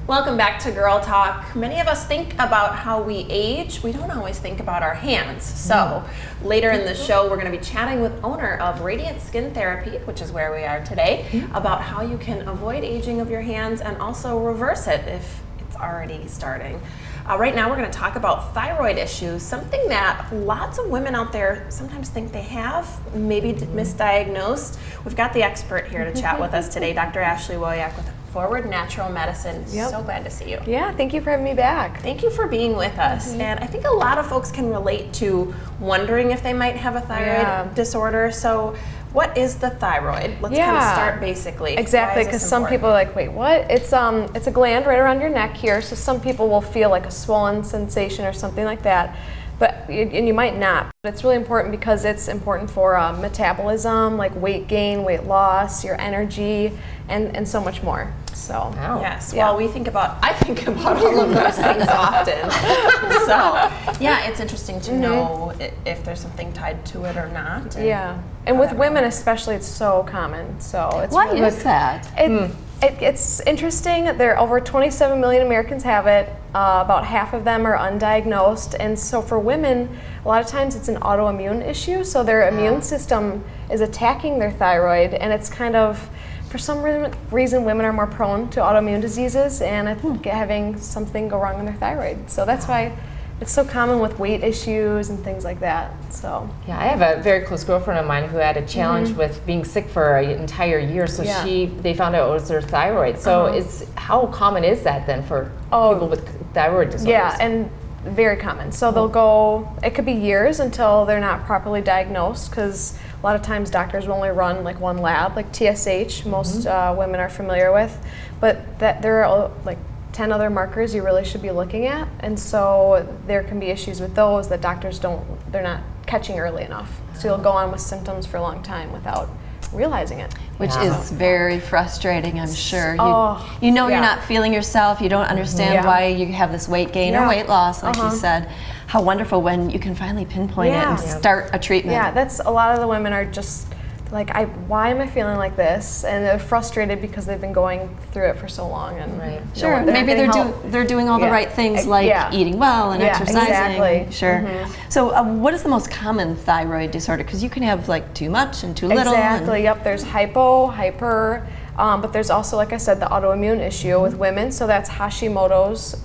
Welcome back to Girl Talk. Many of us think about how we age. We don't always think about our hands. So later in the show, we're going to be chatting with owner of Radiant Skin Therapy, which is where we are today, about how you can avoid aging of your hands and also reverse it if it's already starting. Right now, we're going to talk about thyroid issues, something that lots of women out there sometimes think they have, maybe misdiagnosed. We've got the expert here to chat with us today, Dr. Ashley Woyak with Forward Natural Medicine. Yep. So glad to see you. Yeah, thank you for having me back. Thank you for being with us. And I think a lot of folks can relate to wondering if they might have a thyroid disorder. So what is the thyroid? Let's kind of start basically. Exactly, because some people are like, wait, what? It's a gland right around your neck here, so some people will feel like a swollen sensation or something like that. And you might not. But it's really important because it's important for metabolism, like weight gain, weight loss, your energy, and so much more. So yes, well, I think about all of those things often. So it's interesting to know if there's something tied to it or not. And with women especially, it's so common. So it's why is that? It's interesting. There are over 27 million Americans have it. About half of them are undiagnosed, and so for women, a lot of times it's an autoimmune issue. So their immune system is attacking their thyroid, and it's kind of, for some reason, women are more prone to autoimmune diseases and having something go wrong in their thyroid. So that's why it's so common with weight issues and things like that. So yeah, I have a very close girlfriend of mine who had a challenge with being sick for an entire year. So they found out it was her thyroid. So how common is that then for people with thyroid disorders? Yeah, and very common. So they'll go, it could be years until they're not properly diagnosed, because a lot of times doctors will only run like one lab, like TSH, most women are familiar with, but that there are like 10 other markers you really should be looking at, and so there can be issues with those that doctors they're not catching early enough. So you'll go on with symptoms for a long time without realizing it. Which is very frustrating, I'm sure. You're not feeling yourself, you don't understand why you have this weight gain or weight loss, like you said. How wonderful when you can finally pinpoint it and start a treatment. Yeah, that's a lot of the women are just like, why am I feeling like this? And they're frustrated because they've been going through it for so long. And sure, maybe they're doing all the right things, like eating well and exercising. Exactly. Sure. So what is the most common thyroid disorder? Because you can have like too much and too little. Exactly, there's hypo, hyper, but there's also, like I said, the autoimmune issue with women. So that's Hashimoto's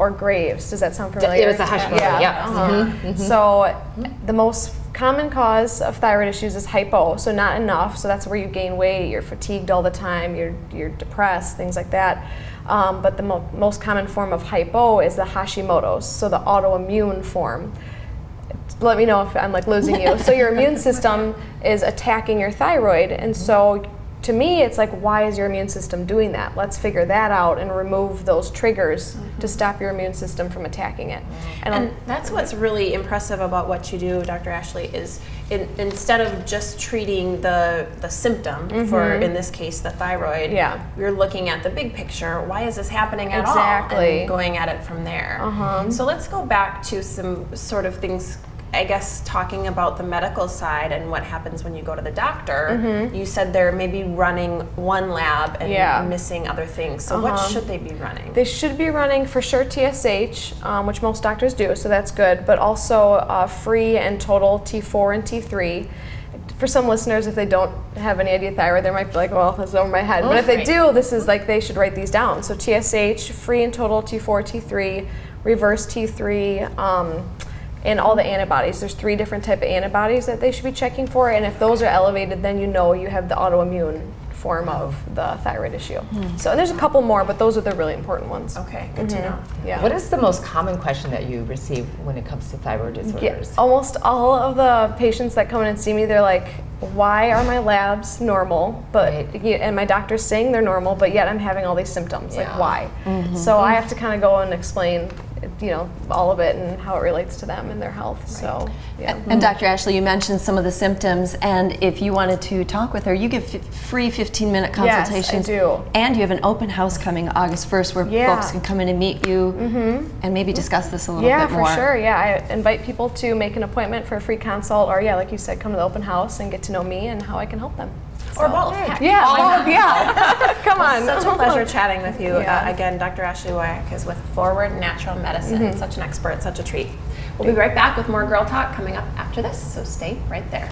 or Graves'. Does that sound familiar? It was a Hashimoto, So the most common cause of thyroid issues is hypo, so not enough. So that's where you gain weight, you're fatigued all the time, you're depressed, things like that. But the most common form of hypo is the Hashimoto's, so the autoimmune form. Let me know if I'm like losing you. So your immune system is attacking your thyroid, and so to me, it's like, why is your immune system doing that? Let's figure that out and remove those triggers to stop your immune system from attacking it. And that's what's really impressive about what you do, Dr. Ashley, is instead of just treating the symptom, for, in this case, the thyroid, you're looking at the big picture. Why is this happening at all? And going at it from there. So let's go back to some sort of things, I guess, talking about the medical side and what happens when you go to the doctor. You said they're maybe running one lab and missing other things. So what should they be running? They should be running for sure TSH, which most doctors do, so that's good, but also free and total T4 and T3. For some listeners, if they don't have any idea thyroid, they might be like, well, that's over my head. But if they do, this is like, they should write these down. So TSH, free and total T4, T3, reverse T3, and all the antibodies. There's 3 different type of antibodies that they should be checking for, and if those are elevated, then you know you have the autoimmune form of the thyroid issue. So, and there's a couple more, but those are the really important ones. Okay, good to know. Yeah. What is the most common question that you receive when it comes to thyroid disorders? Almost all of the patients that come in and see me, they're like, why are my labs normal, but and my doctor's saying they're normal, but yet I'm having all these symptoms, like why? So I have to kind of go and explain all of it and how it relates to them and their health. So And Dr. Ashley, you mentioned some of the symptoms, and if you wanted to talk with her, you give free 15-minute consultations. Yes, I do. And you have an open house coming August 1st where folks can come in and meet you and maybe discuss this a little bit more. Yeah, for sure. I invite people to make an appointment for a free consult, or like you said, come to the open house and get to know me and how I can help them. Or both. Heck, Yeah, why not? yeah. Come on. Such a pleasure chatting with you. Yeah. Again, Dr. Ashley Wyrick is with Forward Natural Medicine. Such an expert, such a treat. We'll be right back with more Girl Talk coming up after this, so stay right there.